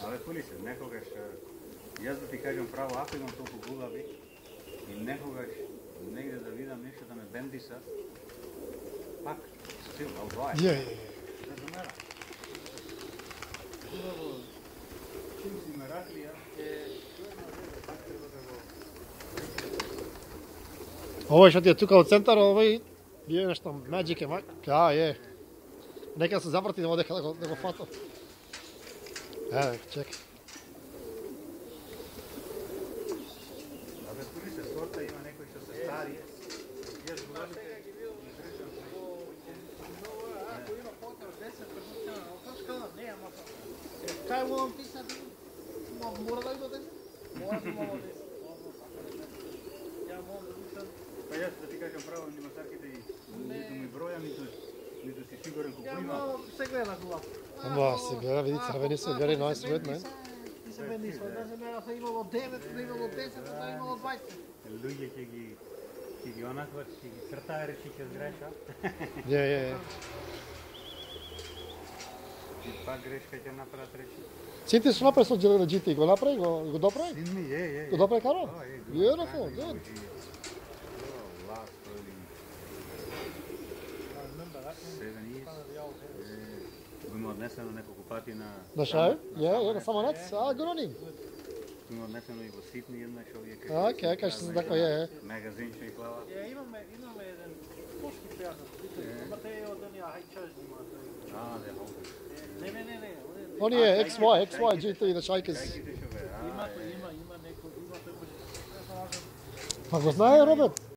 Абе, коли се, некогаш, јас да ти кажам право, ако имам толку гулаби и некогаш негде да видам нешто да ме бендиса, пак, стил, албај. Je. Не замера. Хубаво, чим си ме раклија, пак треба да го... Ovo što ti je tuka u centar, ovaj bio je nešto magic je, ja je. Neka se zavrti ovdje kada da go fata. Evo, čekaj. Абе, коли се сорта има некои што се стари, јас големите Ако има потреба 10 продуктивна, отошка не, ама кај морам писати? Мора да има 10? Мора да има 10. Ја морам да пишам. Па јас да ти кажам право, аниматарките ниту ми броја, ниту си сигурен колку Ја има. морам се гледа глава. Ама си гледа, види crveni su, very nice red, man. Ти се мениш, да се мера се имало 9, да имало 10, да имало 20. Луѓе ќе ги онакват, ќе ги цртае, речи ќе згреша. Je. И пак грешка ќе направат, речи. Син ти su napravi svoj GT, go napravi, go dopravi? Син ми е. Go dopravi karo? Oh, je, Beautiful, tako, good. Last early 7 years. Го има однесено неколку пати на... Na šaju? Je, na samo nec? A, good on him. Го има однесено и во Сидни еднаш овие Окей, кажеш се tako je. Магазинче и плава. Ја имаме еден пошки пријател. Ама те од оние хајчажни има. Да, холдер. Не. On je XY GT na šajkes. Кајките шо бе, Има некој, има тој. Pa go znaje, Robert?